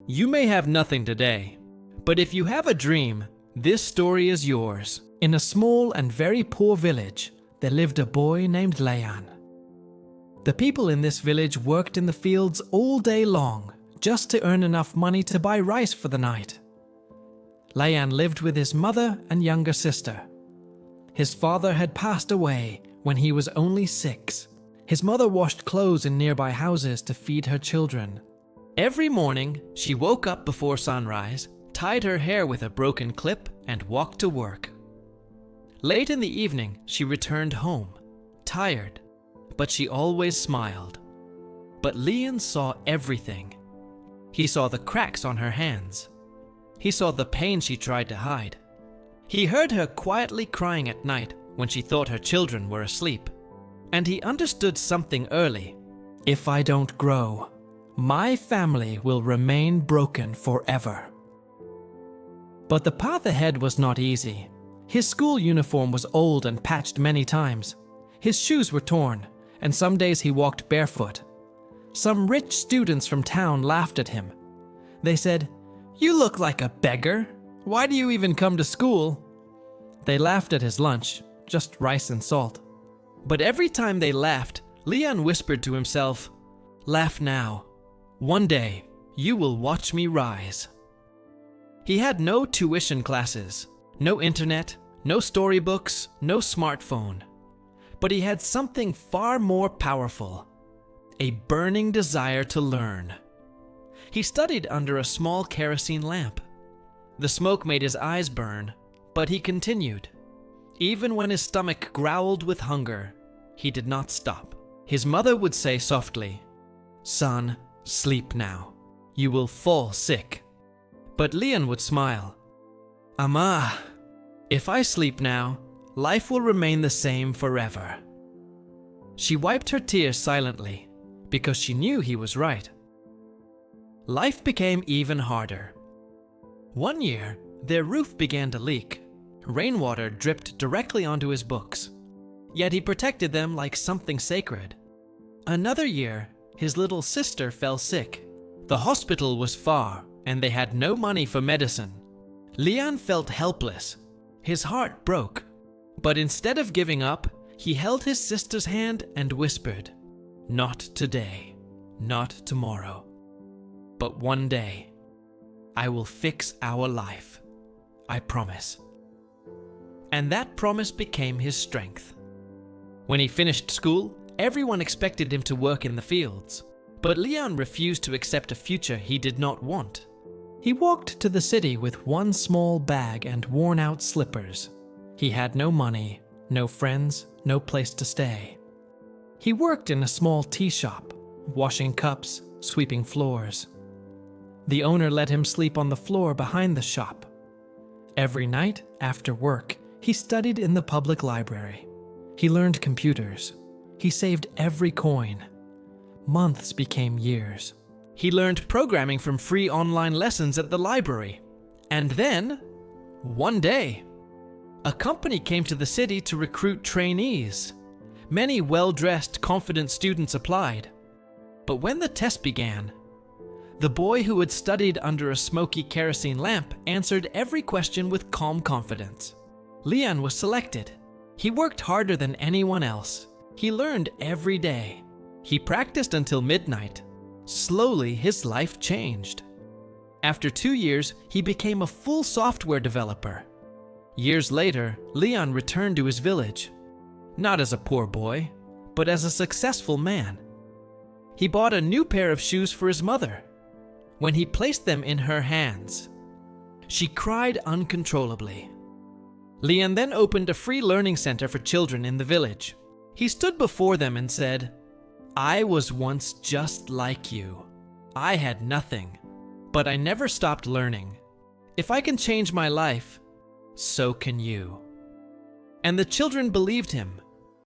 You may have nothing today, but if you have a dream, this story is yours. In a small and very poor village, there lived a boy named Liyan. The people in this village worked in the fields all day long just to earn enough money to buy rice for the night. Liyan lived with his mother and younger sister. His father had passed away when he was only 6. His mother washed clothes in nearby houses to feed her children. Every morning, she woke up before sunrise, tied her hair with a broken clip, and walked to work. Late in the evening, she returned home, tired, but she always smiled. But Liyan saw everything. He saw the cracks on her hands. He saw the pain she tried to hide. He heard her quietly crying at night when she thought her children were asleep. And he understood something early. If I don't grow, my family will remain broken forever. But the path ahead was not easy. His school uniform was old and patched many times. His shoes were torn, and some days he walked barefoot. Some rich students from town laughed at him. They said, "You look like a beggar. Why do you even come to school?" They laughed at his lunch, just rice and salt. But every time they laughed, Liyan whispered to himself, "Laugh now. One day, you will watch me rise." He had no tuition classes, no internet, no storybooks, no smartphone. But he had something far more powerful, a burning desire to learn. He studied under a small kerosene lamp. The smoke made his eyes burn, but he continued. Even when his stomach growled with hunger, he did not stop. His mother would say softly, "Son, sleep now. You will fall sick." But Liyan would smile. "Amma, if I sleep now, life will remain the same forever." She wiped her tears silently, because she knew he was right. Life became even harder. One year, their roof began to leak. Rainwater dripped directly onto his books, yet he protected them like something sacred. Another year, his little sister fell sick. The hospital was far, and they had no money for medicine. Liyan felt helpless. His heart broke. But instead of giving up, he held his sister's hand and whispered, "Not today, not tomorrow, but one day, I will fix our life. I promise." And that promise became his strength. When he finished school, everyone expected him to work in the fields. But Liyan refused to accept a future he did not want. He walked to the city with one small bag and worn-out slippers. He had no money, no friends, no place to stay. He worked in a small tea shop, washing cups, sweeping floors. The owner let him sleep on the floor behind the shop. Every night, after work, he studied in the public library. He learned computers. He saved every coin. Months became years. He learned programming from free online lessons at the library. And then, one day, a company came to the city to recruit trainees. Many well-dressed, confident students applied. But when the test began, the boy who had studied under a smoky kerosene lamp answered every question with calm confidence. Liyan was selected. He worked harder than anyone else. He learned every day. He practiced until midnight. Slowly, his life changed. After 2 years, he became a full software developer. Years later, Liyan returned to his village. Not as a poor boy, but as a successful man. He bought a new pair of shoes for his mother. When he placed them in her hands, she cried uncontrollably. Liyan then opened a free learning center for children in the village. He stood before them and said, "I was once just like you. I had nothing, but I never stopped learning. If I can change my life, so can you." And the children believed him.